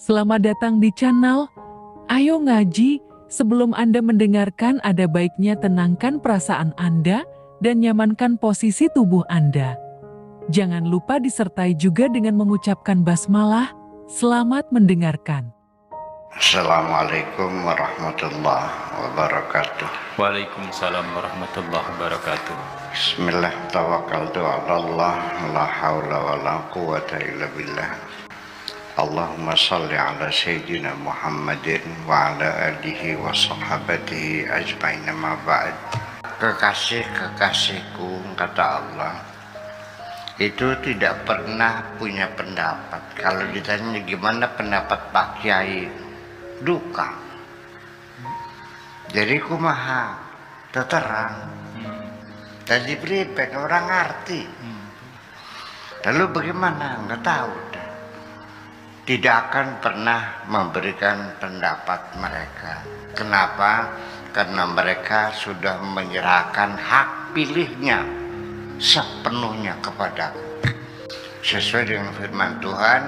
Selamat datang di channel Ayo Ngaji. Sebelum Anda mendengarkan, ada baiknya tenangkan perasaan Anda dan nyamankan posisi tubuh Anda. Jangan lupa disertai juga dengan mengucapkan basmalah. Selamat mendengarkan. Assalamualaikum warahmatullahi wabarakatuh. Waalaikumsalam warahmatullahi wabarakatuh. Bismillah, tawakkaltu ala Allah, la hawla wa la quwata illa billah. Allahumma salli ala Sayyidina Muhammadin wa ala alihi wa sahabatihi ajma'in, ma ba'd. Kekasih-kekasihku, kata Allah, itu tidak pernah punya pendapat. Kalau ditanya gimana pendapat Pak Kiai, duka. Jadi kumaha terang. Tadi pripek orang ngerti. Lalu bagaimana? Nggak tahu. Tidak akan pernah memberikan pendapat mereka. Kenapa? Karena mereka sudah menyerahkan hak pilihnya sepenuhnya kepadaku. Sesuai dengan firman Tuhan,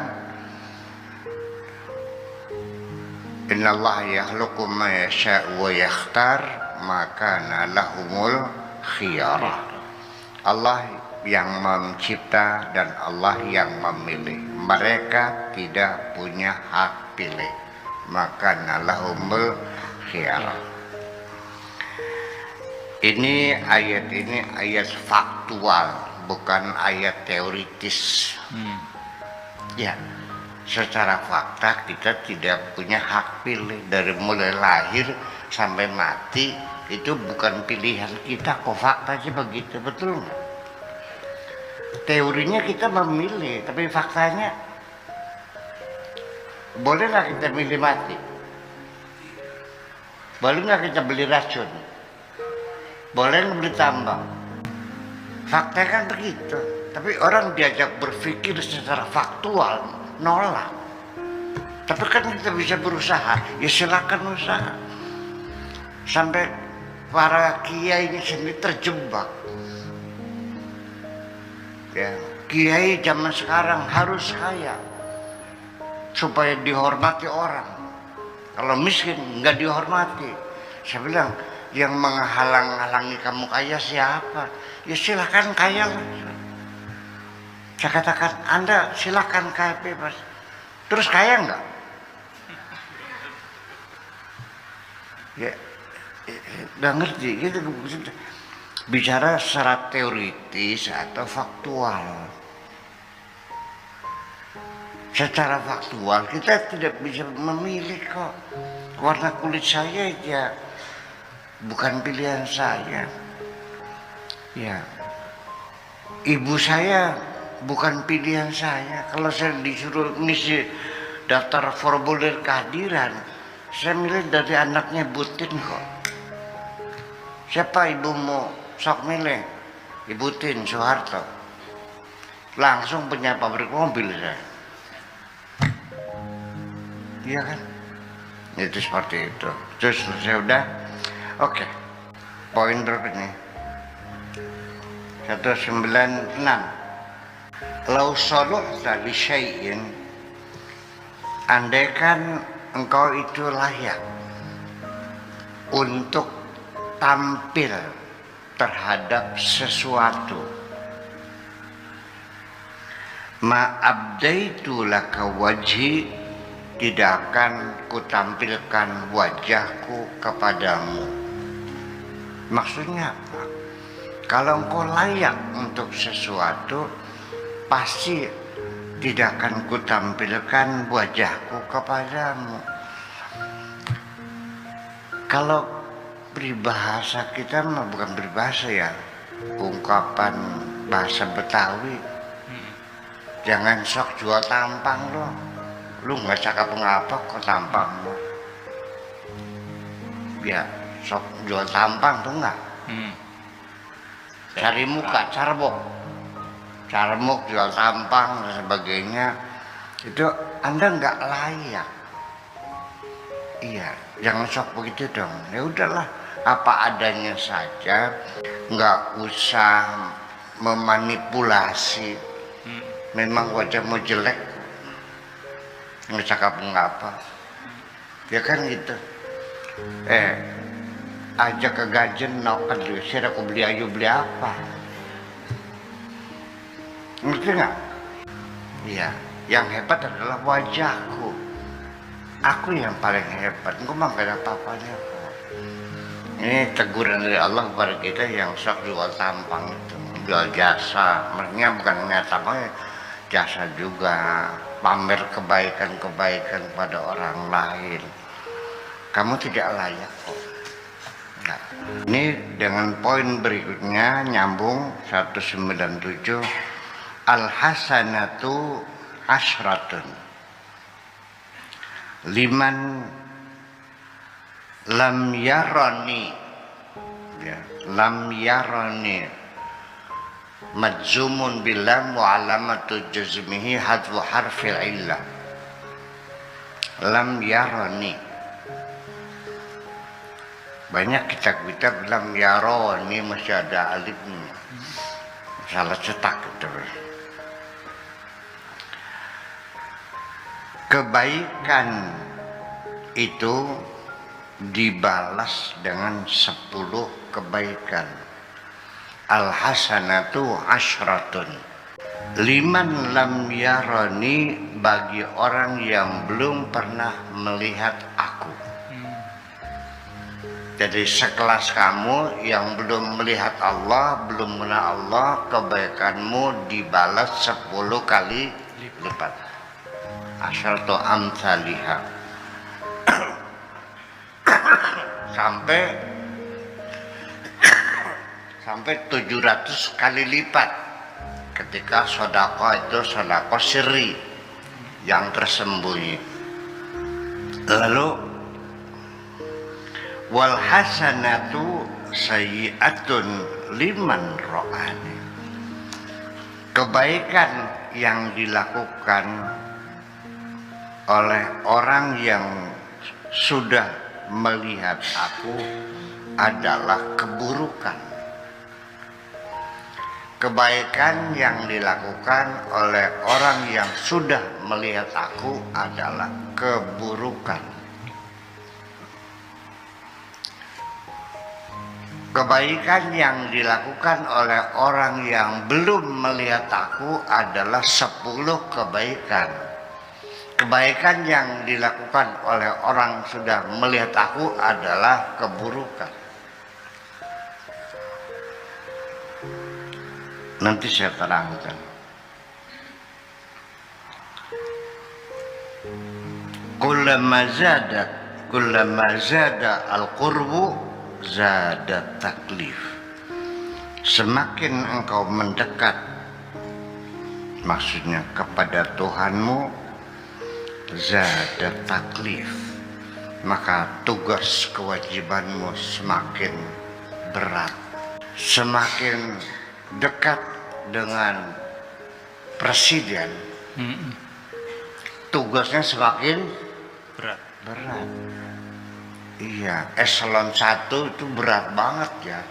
Innallaha yakhluqu ma yasha'u wa yakhtar, maka lahumul khiyarah. Allah yang mencipta dan Allah yang memilih. Mereka tidak punya hak pilih, maka lahumul khiyarah. Ini ayat faktual, bukan ayat teoritis. Ya, secara fakta kita tidak punya hak pilih. Dari mulai lahir sampai mati itu bukan pilihan kita, kok faktanya begitu, betul nggak? Teorinya kita memilih, tapi faktanya boleh nggak kita milih mati? Boleh nggak kita beli racun? Boleh nggak beli tambang? Faktanya kan begitu. Tapi orang diajak berpikir secara faktual, nolak. Tapi kan kita bisa berusaha, ya silakan usaha. Sampai para kiai ini sendiri terjebak. Ya, kiai zaman sekarang harus kaya supaya dihormati orang. Kalau miskin nggak dihormati. Saya bilang, yang menghalang-halangi kamu kaya siapa? Ya silakan kaya lah. Saya katakan, Anda silakan kaya bebas. Terus kaya nggak? Ya, nggak ngerti gitu. Bicara secara teoritis atau faktual. Secara faktual kita tidak bisa memilih kok. Warna kulit saya ya bukan pilihan saya. Ya, ibu saya bukan pilihan saya. Kalau saya disuruh ngisi daftar formulir kehadiran, saya milih dari anaknya Butin kok. Siapa ibumu? Sok milih Ibu Tin Soeharto. Langsung punya pabrik mobil saya. Iya kan? Itu seperti itu. Terus saya udah oke. Poin berikutnya 196. Lau soluhta li syai'in, andaikan engkau itu layak untuk tampil terhadap sesuatu, ma'abdaitu laka wajhi, tidak akan kutampilkan wajahku kepadamu. Maksudnya apa? Kalau engkau layak untuk sesuatu, pasti tidak akan kutampilkan wajahku kepadamu. Kalau peribahasa kita mah bukan peribahasa ya, ungkapan bahasa Betawi. Jangan sok jual tampang lo. Lu nggak cakap ngapa kok tampang lo. Ya sok jual tampang tuh nggak. Cari muka, carmuk jual tampang dan sebagainya. Itu Anda nggak layak. Iya, jangan sok begitu dong. Ya udahlah, apa adanya saja, nggak usah memanipulasi. Memang wajahmu jelek, ngecakap ngapa. Ya kan gitu. Aja ke gajen nokan diusir aku beli ayu beli apa. Ngerti nggak? Iya, yang hebat adalah wajahku. Aku yang paling hebat, engkau mah gak ada apa-apanya kok. Ini teguran dari Allah kepada kita yang sok jual tampang itu, jual jasa. Mereka bukan hanya tampang, jasa juga, pamer kebaikan-kebaikan pada orang lain. Kamu tidak layak kok. Nah, ini dengan poin berikutnya nyambung 197. Al-hasanatu asyratun liman lam yarani, ya, lam yarani majzumun bilam wa alamatu jazmihi hadfu harfil illah. Lam yarani, banyak kitab-kitab lam yarani masih ada alifnya, salah cetak gitu. Kebaikan itu dibalas dengan 10 kebaikan. Al-hasanatu asyratun liman lam yarani, bagi orang yang belum pernah melihat aku. Jadi sekelas kamu yang belum melihat Allah, belum mengenal Allah, kebaikanmu dibalas 10 kali lipat. Asyaratu amsalihah sampai 700 kali lipat ketika sedekah itu sedekah sirri yang tersembunyi. Lalu wal hasanatu sayyi'atun liman ra'ani, kebaikan yang dilakukan oleh orang yang sudah melihat aku adalah keburukan. Kebaikan yang dilakukan oleh orang yang sudah melihat aku adalah keburukan. Kebaikan yang dilakukan oleh orang yang belum melihat aku adalah 10 kebaikan. Kebaikan yang dilakukan oleh orang sudah melihat aku adalah keburukan. Nanti saya terangkan. Kullama zada al-qurbu zada taklif. Semakin engkau mendekat, maksudnya kepada Tuhanmu, zada taklif, maka tugas kewajibanmu semakin berat. Semakin dekat dengan presiden, tugasnya semakin berat. Iya, eselon 1 itu berat banget ya.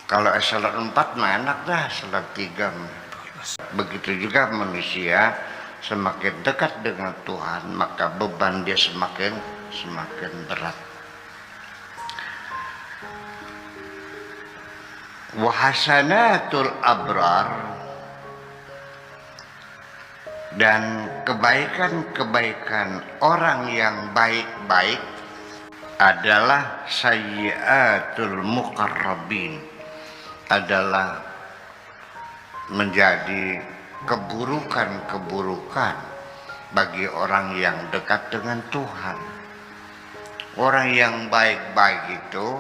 Kalau eselon 4 mah enak dah, eselon 3. Begitu juga manusia semakin dekat dengan Tuhan, maka beban dia semakin berat. Wa hasanatul abrar, dan kebaikan-kebaikan orang yang baik-baik adalah sayyiatul muqarrabin, adalah menjadi keburukan-keburukan bagi orang yang dekat dengan Tuhan. Orang yang baik-baik itu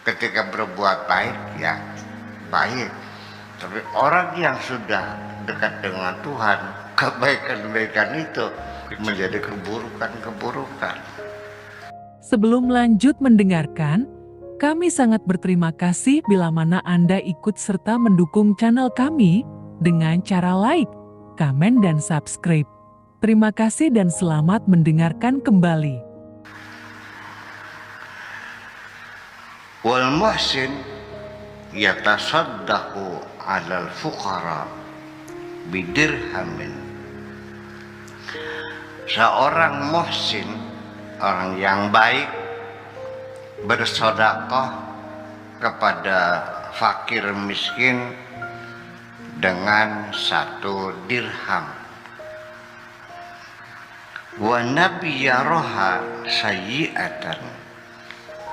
ketika berbuat baik ya baik, tapi orang yang sudah dekat dengan Tuhan, kebaikan-kebaikan itu menjadi keburukan-keburukan. Sebelum lanjut mendengarkan, kami sangat berterima kasih bila mana Anda ikut serta mendukung channel kami dengan cara like, komen, dan subscribe. Terima kasih dan selamat mendengarkan kembali. Wal muhsin yatasaddaqu 'alal fuqara bidirhamin. seorang muhsin, orang yang baik, bersedekah kepada fakir miskin dengan 1 dirham. Wa nabi yaroha sayyi'atan,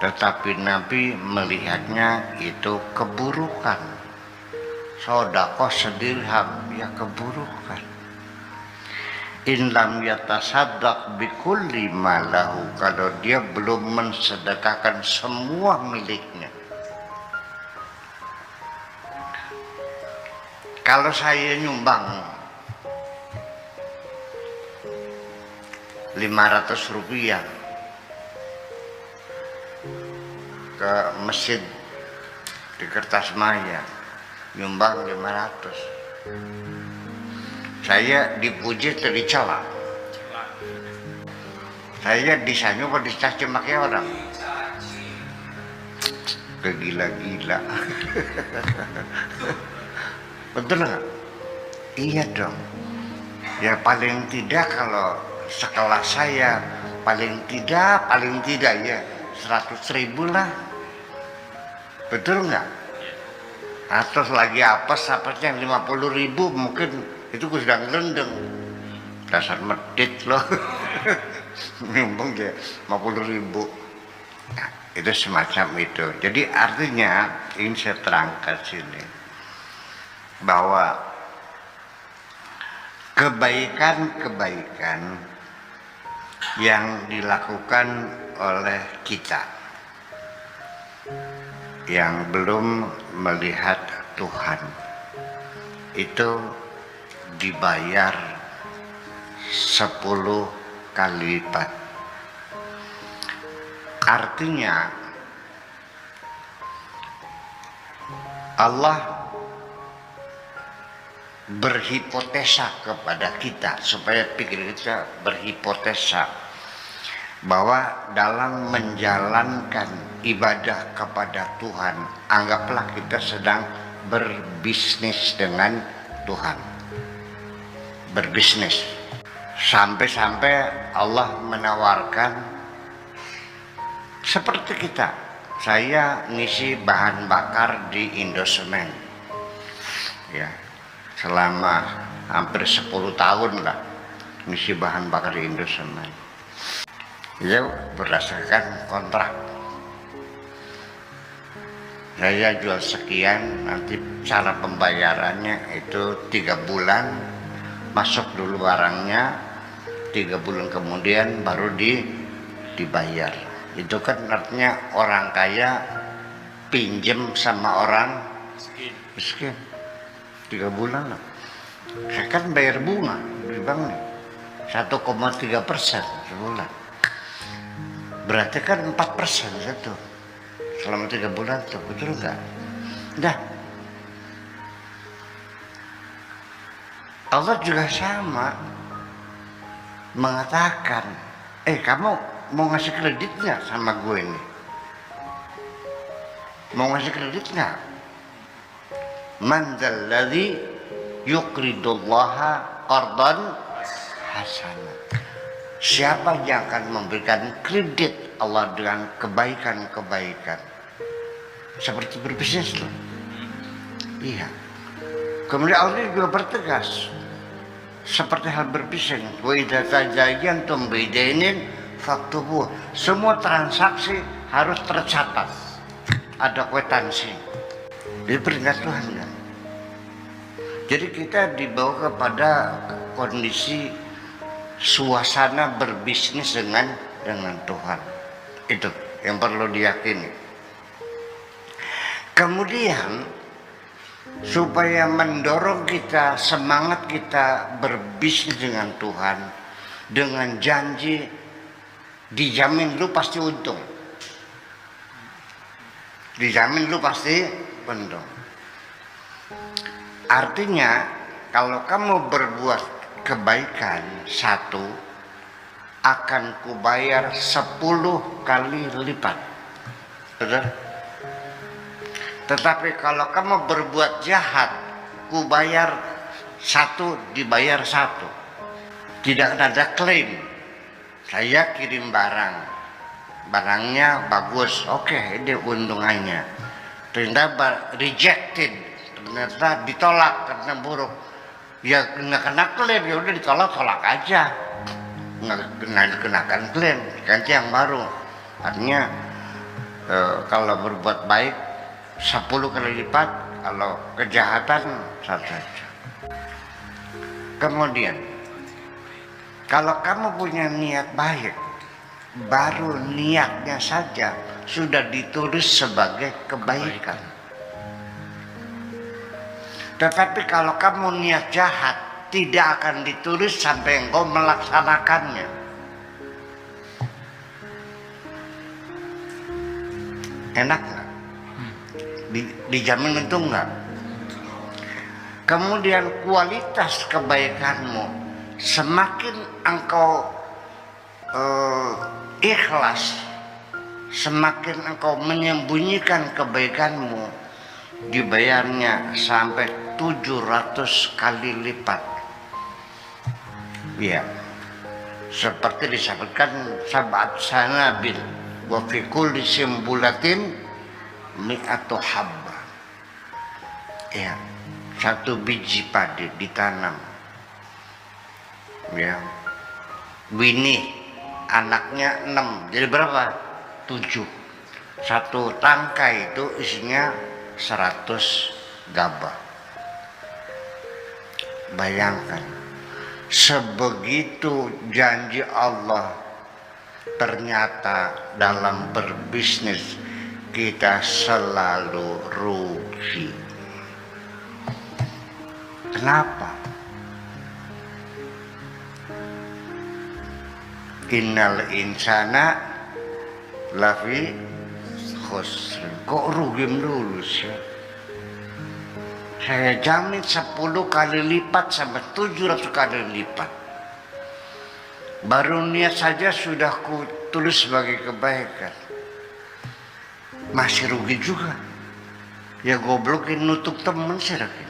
tetapi Nabi melihatnya itu keburukan. Sedekah sedirham, ya keburukan. In lam yatasaddaq bikulli malahu, kalau dia belum mensedekahkan semua miliknya. Kalau saya nyumbang 500 rupiah ke masjid di Kertasmaya, nyumbang 500, saya dipuji atau dicela? Saya disanyu atau dicaci maki orang? Kegila-gila. Betul nggak? Iya dong. Ya paling tidak kalau sekelas saya, paling tidak ya 100.000 lah. Betul nggak? Atau lagi apesnya 50.000 mungkin itu gue sedang ngelendeng. Dasar medit loh. Nyumbang ya 50.000. Nah, itu semacam itu. Jadi artinya ingin saya terangkan sini bahwa kebaikan-kebaikan yang dilakukan oleh kita yang belum melihat Tuhan itu dibayar 10 kali lipat. Artinya Allah berhipotesa kepada kita, supaya pikir kita berhipotesa bahwa dalam menjalankan ibadah kepada Tuhan, anggaplah kita sedang berbisnis dengan Tuhan, berbisnis. Sampai-sampai Allah menawarkan seperti kita. Saya ngisi bahan bakar di Indosemen, ya, selama hampir 10 tahun lah ngisi bahan bakar di Indosemen. Itu berdasarkan kontrak. Saya jual sekian, nanti cara pembayarannya itu 3 bulan, masuk dulu barangnya, 3 bulan kemudian baru dibayar. Itu kan artinya orang kaya pinjem sama orang miskin 3 bulan lah. Saya kan bayar bunga di bank nih 1,3% sebulan. Berarti kan 4% satu selama 3 bulan tuh, betul nggak? Dah. Allah juga sama mengatakan, kamu mau ngasih kredit nggak sama gue ini? Mau ngasih kredit nggak? Man dzalladzi yuqridullaha qardan hasanah. Siapa yang akan memberikan kredit Allah dengan kebaikan-kebaikan? Seperti berbisnis loh. Iya. Kemudian Allah juga bertegas seperti hal berbisnis. Wa idza tajayantum bidainin faktubuh. Semua transaksi harus tercatat, ada kwitansi. Ini perintah Tuhan kan. Jadi kita dibawa kepada kondisi suasana berbisnis dengan Tuhan. Itu yang perlu diyakini. Kemudian supaya mendorong kita, semangat kita berbisnis dengan Tuhan dengan janji dijamin lu pasti untung, dijamin lu pasti untung. Artinya kalau kamu berbuat kebaikan 1, akan kubayar 10 kali lipat. Betul? Tetapi kalau kamu berbuat jahat, kubayar 1 dibayar 1. Tidak ada klaim. Saya kirim barangnya bagus, oke, ini untungannya. Ternyata rejected, ternyata ditolak karena buruk. Ya nggak kena klaim, ya udah tolak aja, nggak kenakan klaim, ganti yang baru. Artinya kalau berbuat baik 10 kali lipat, kalau kejahatan 1 saja. Kemudian kalau kamu punya niat baik, baru niatnya saja sudah ditulis sebagai kebaikan. Tetapi kalau kamu niat jahat, tidak akan ditulis sampai engkau melaksanakannya. Enak nggak? Dijamin itu enggak? Kemudian kualitas kebaikanmu, semakin engkau ikhlas, semakin engkau menyembunyikan kebaikanmu, dibayarnya sampai 700 kali lipat. Ya, seperti disebutkan sahabat sanabil wa fi kulli simbulatin mi'atu habba. Ya, 1 biji padi ditanam. Ya, benih anaknya 6, jadi berapa? 7. 1 tangkai itu isinya 100 gabah. Bayangkan, sebegitu janji Allah, ternyata dalam berbisnis kita selalu rugi. Kenapa? Innal insana lafi khusr. Kok rugi dulu sih? Saya jamin 10 kali lipat sampai 700 kali lipat. Baru niat saja sudah ku tulis sebagai kebaikan. Masih rugi juga. Ya goblokin nutup temen sih rugi.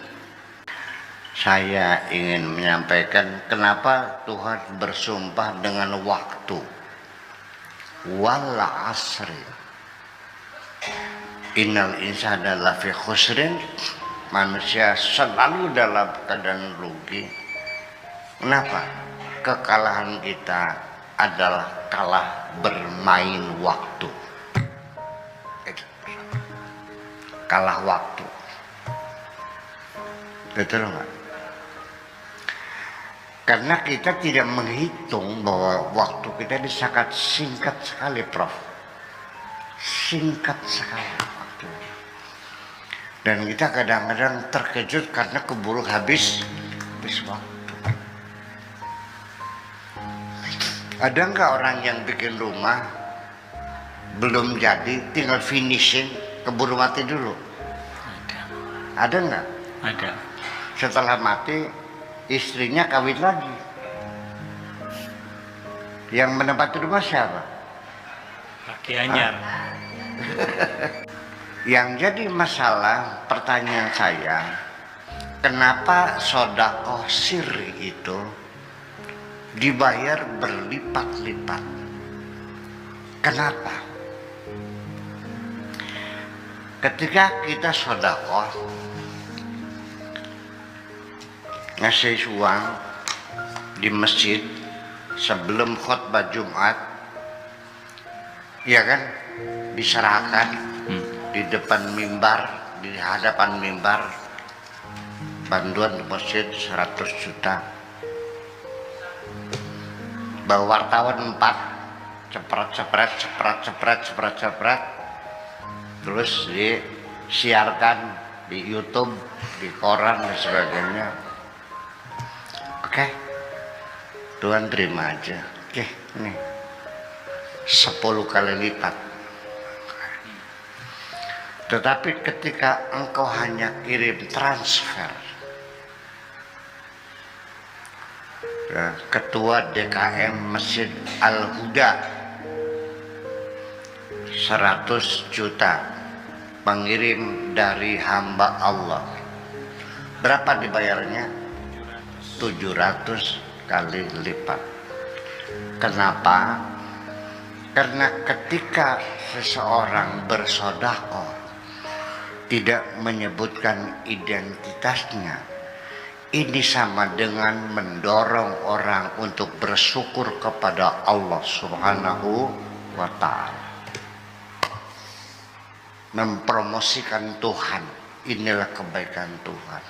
Saya ingin menyampaikan kenapa Tuhan bersumpah dengan waktu. Wal asri. Innal insana lafi khusrin. Manusia selalu dalam keadaan rugi. Kenapa? Kekalahan kita adalah kalah bermain waktu. Kalah waktu. Betul nggak? Karena kita tidak menghitung bahwa waktu kita ini sangat singkat sekali, Prof. Singkat sekali waktu. Dan kita kadang-kadang terkejut karena keburu habis waktu. Ada nggak orang yang bikin rumah belum jadi, tinggal finishing, keburu mati dulu? Ada nggak? Ada. Setelah mati, istrinya kawin lagi. Yang menempati rumah siapa? Laki anyar. Yang jadi masalah, pertanyaan saya, kenapa sedekah sirri itu dibayar berlipat-lipat? Kenapa? Ketika kita sedekah, ngasih uang di masjid sebelum khutbah Jumat, ya kan, diserahkan di depan mimbar, di hadapan mimbar, bantuan masjid 100 juta. Bawa wartawan 4, cepret, terus disiarkan di YouTube, di koran dan sebagainya. Oke, Tuhan terima aja. Oke, nih 10 kali lipat. Tetapi ketika engkau hanya kirim transfer, Ketua DKM Masjid Al-Huda 100 juta pengirim dari hamba Allah, berapa dibayarnya? 700 kali lipat. Kenapa? Karena ketika seseorang bersedekah tidak menyebutkan identitasnya, ini sama dengan mendorong orang untuk bersyukur kepada Allah Subhanahu wa Ta'ala, mempromosikan Tuhan. Inilah kebaikan Tuhan.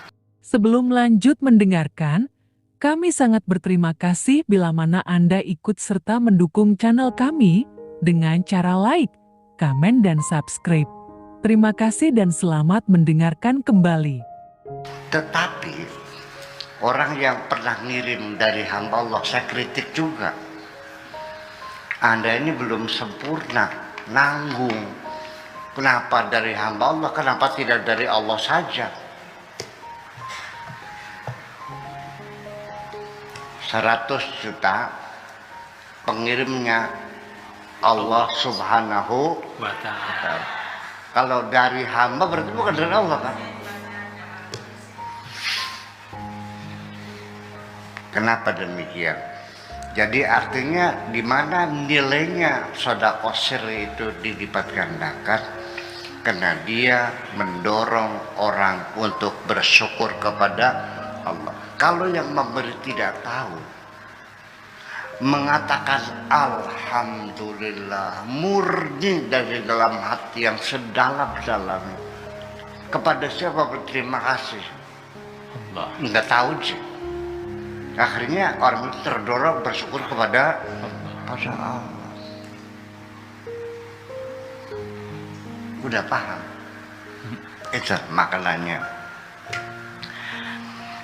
Sebelum lanjut mendengarkan, kami sangat berterima kasih bila mana Anda ikut serta mendukung channel kami dengan cara like, komen, dan subscribe. Terima kasih dan selamat mendengarkan kembali. Tetapi orang yang pernah ngirim dari hamba Allah, saya kritik juga. Anda ini belum sempurna, nanggung. Kenapa dari hamba Allah, kenapa tidak dari Allah saja? 100 juta pengirimnya Allah Subhanahu wa ta'ala. Kalau dari hamba berarti bukan dari Allah kan? Kenapa demikian? Jadi artinya di mana nilainya sedekah sirri itu dilipat gandakan? Karena dia mendorong orang untuk bersyukur kepada Allah. Kalau yang memberi tidak tahu, mengatakan alhamdulillah murni dari dalam hati yang sedalam-dalamnya, kepada siapa berterima kasih? Allah. Nggak tahu sih. Akhirnya orang itu terdorong bersyukur kepada Allah. Udah paham? Itu makanannya.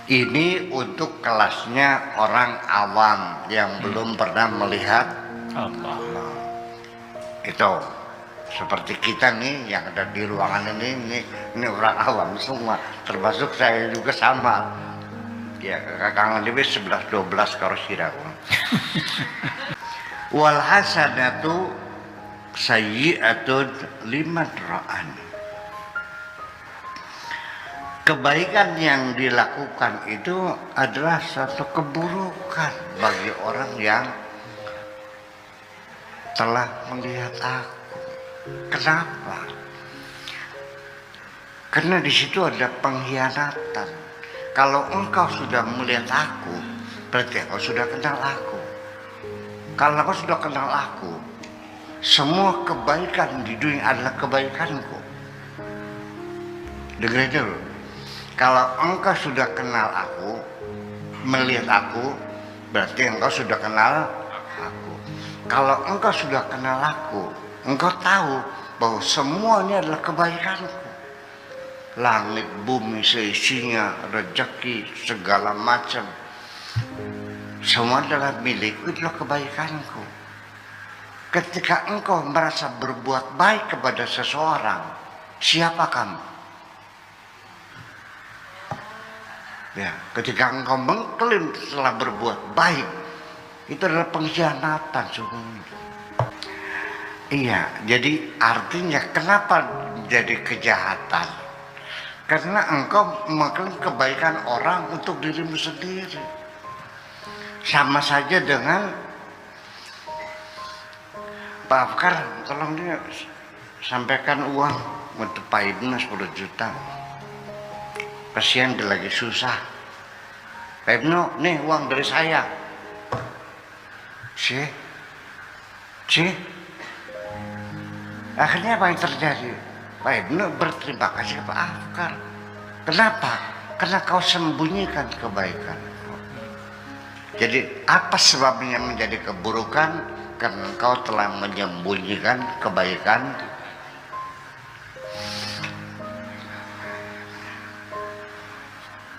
Ini untuk kelasnya orang awam yang belum pernah melihat Allah. itu. Seperti kita nih yang ada di ruangan ini orang awam semua, termasuk saya juga sama. Ya, kakak lebih 11-12 kalau siraku. Wal hasanatu sayyi'atun limadra'an. Kebaikan yang dilakukan itu adalah satu keburukan bagi orang yang telah melihat aku. Kenapa? Karena di situ ada pengkhianatan. Kalau engkau sudah melihat aku, berarti engkau sudah kenal aku. Kalau engkau sudah kenal aku, semua kebaikan di dunia adalah kebaikanku. Dengar dulu. Kalau engkau sudah kenal aku, melihat aku, berarti engkau sudah kenal aku. Kalau engkau sudah kenal aku, engkau tahu bahwa semuanya adalah kebaikanku. Langit, bumi, seisinya, rezeki, segala macam, semua adalah milikku, adalah kebaikanku. Ketika engkau merasa berbuat baik kepada seseorang, siapa kamu? Ya, ketika engkau mengklaim setelah berbuat baik, itu adalah pengkhianatan sungguhnya. Iya, jadi artinya kenapa jadi kejahatan? Karena engkau mengklaim kebaikan orang untuk dirimu sendiri. Sama saja dengan Pak Afkar, tolong dia sampaikan uang untuk Pak Ibnu 10 juta. Kasihan dia lagi susah. Pak Ibnu, nih uang dari saya. Cih. Akhirnya apa yang terjadi? Pak Ibnu berterima kasih ke Pak Afkar. Kenapa? Karena kau sembunyikan kebaikan. Jadi apa sebabnya menjadi keburukan? Karena kau telah menyembunyikan kebaikan.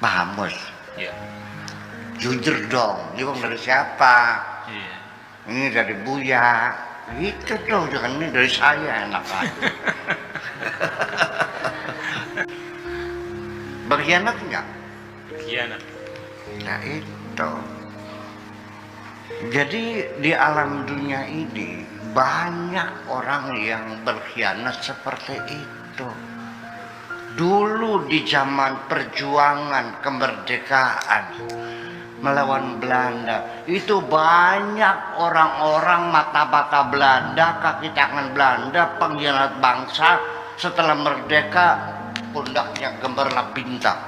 Paham, Bos? Ya. Jujur dong, ini uang dari siapa? Iya. Ini dari Buya. Itu dong, jangan ini dari saya, enak aja. Berkhianat enggak? Khianat. Nah itu. Jadi di alam dunia ini banyak orang yang berkhianat seperti itu. Dulu di zaman perjuangan kemerdekaan, melawan Belanda. Itu banyak orang-orang mata-mata Belanda, kaki tangan Belanda, pengkhianat bangsa. Setelah merdeka, pundaknya gemerlap bintang.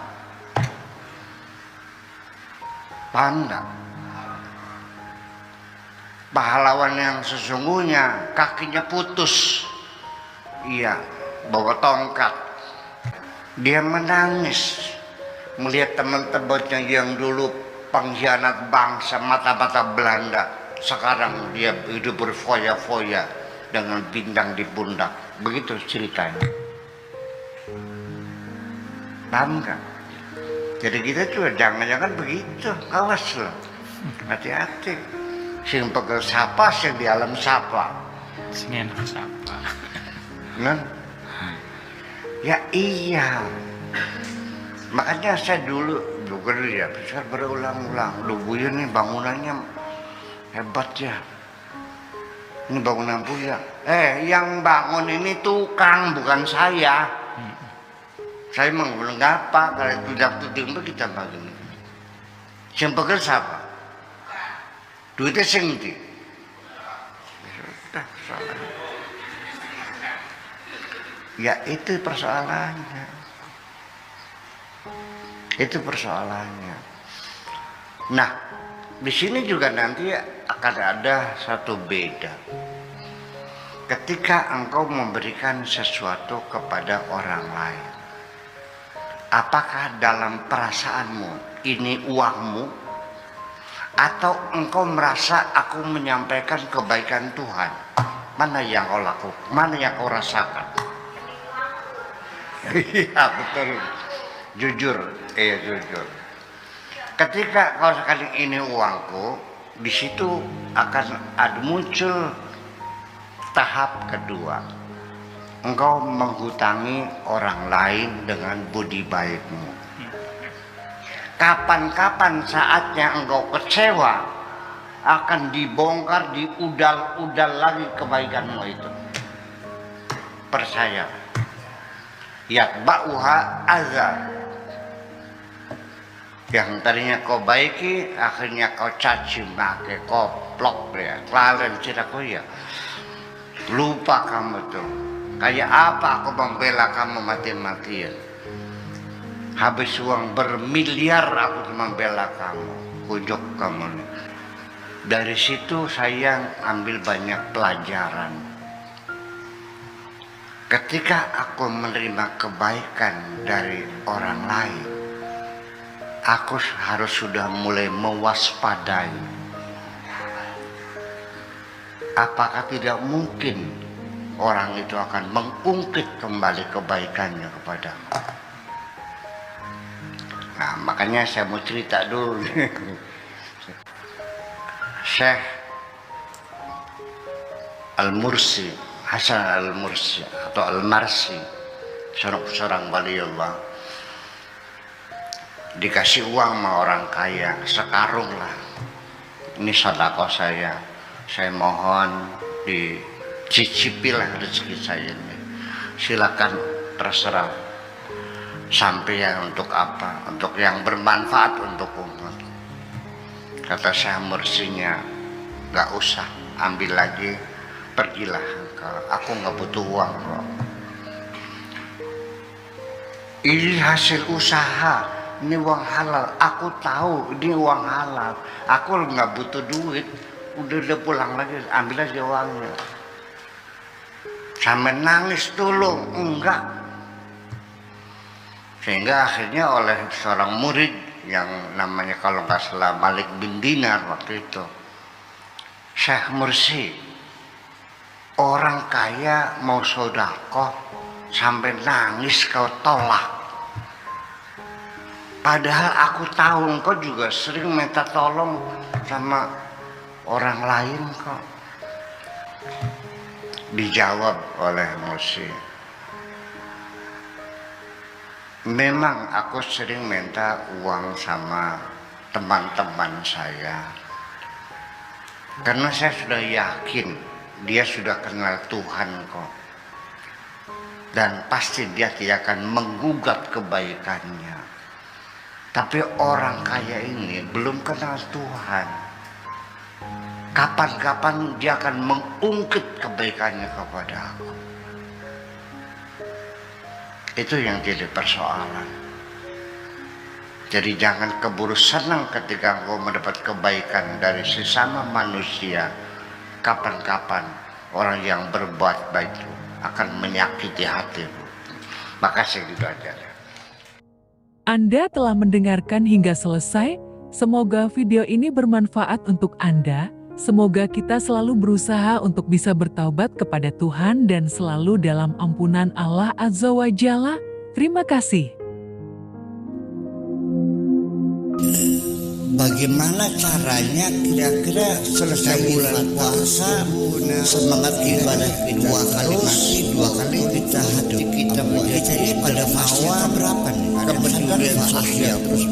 Paham nggak? Pahlawan yang sesungguhnya kakinya putus. Iya, bawa tongkat. Dia menangis melihat teman-temannya yang dulu pengkhianat bangsa, mata-mata Belanda. Sekarang dia hidup berfoya-foya dengan bintang di pundak. Begitu ceritanya. Paham nggak? Jadi kita juga jangan-jangan begitu. Awas loh, hati-hati. Sing pegel sapa, sing di alam sapa. Sing enak sapa. Nah, ya iya. Makanya saya dulu ya, saya berulang-ulang. Loh Buya nih bangunannya hebat ya. Ini bangunan Buya. Yang bangun ini tukang, bukan saya. Saya menggunakan apa? Kalau tudak-tuding kita begini. Sing pegel sapa? Duitnya sing ndi? Ya itu persoalannya. Itu persoalannya. Nah, di sini juga nanti akan ada satu beda. Ketika engkau memberikan sesuatu kepada orang lain, apakah dalam perasaanmu ini uangmu? Atau engkau merasa aku menyampaikan kebaikan Tuhan? Mana yang kau lakukan? Mana yang kau rasakan? Iya betul. Jujur, jujur. Ketika kau sekali ini uangku, di situ akan ada muncul tahap kedua. Engkau menghutangi orang lain dengan budi baikmu. Kapan-kapan saatnya engkau kecewa, akan dibongkar, diudal-udal lagi kebaikanmu itu. Percaya. Yatba'uha azab. Yang tadinya kau baiki, akhirnya kau caci maki, koplok ya, kelalen ciraku ya. Lupa kamu tuh. Kayak apa aku membela kamu mati-matian. Habis uang bermiliar aku membela kamu, ujuk kamu. Dari situ saya ambil banyak pelajaran. Ketika aku menerima kebaikan dari orang lain, aku harus sudah mulai mewaspadai. Apakah tidak mungkin orang itu akan mengungkit kembali kebaikannya kepadaku? Nah, makanya saya mau cerita dulu. Syekh Al-Mursi, Hasan Al-Mursi atau Al-Marsi, seorang wali Allah, dikasih uang sama orang kaya, sekarung lah. Ini sedekah saya mohon dicicipilah rezeki saya ini. Silakan terserah. Sampai yang untuk apa? Untuk yang bermanfaat untuk umat. Kata Syekh Mursinya, gak usah, ambil lagi, pergilah. Aku gak butuh uang kok. Ini hasil usaha, ini uang halal. Aku tahu ini uang halal. Aku gak butuh duit. Udah pulang lagi, ambil aja uangnya. Sampai nangis dulu, enggak. Sehingga akhirnya oleh seorang murid yang namanya kalau nggak salah Malik bin Dinar waktu itu, Syekh Mursi, orang kaya mau sedekah sampai nangis kau tolak. Padahal aku tahu engkau juga sering minta tolong sama orang lain kok. Dijawab oleh Mursi, memang aku sering minta uang sama teman-teman saya. Karena saya sudah yakin dia sudah kenal Tuhan kok. Dan pasti dia tidak akan menggugat kebaikannya. Tapi orang kaya ini belum kenal Tuhan. Kapan-kapan dia akan mengungkit kebaikannya kepada aku. Itu yang jadi persoalan. Jadi jangan keburu senang ketika engkau mendapat kebaikan dari sesama manusia. Kapan-kapan orang yang berbuat baik itu akan menyakiti hatimu. Makasih gitu aja. Anda telah mendengarkan hingga selesai. Semoga video ini bermanfaat untuk Anda. Semoga kita selalu berusaha untuk bisa bertaubat kepada Tuhan dan selalu dalam ampunan Allah Azza wa Jalla. Terima kasih. Bagaimana caranya kira-kira selesai bulan puasa, semangat ibadah dua kali kita hadir kita menjadi pada fase berapa nih? Kepedulian sosial terus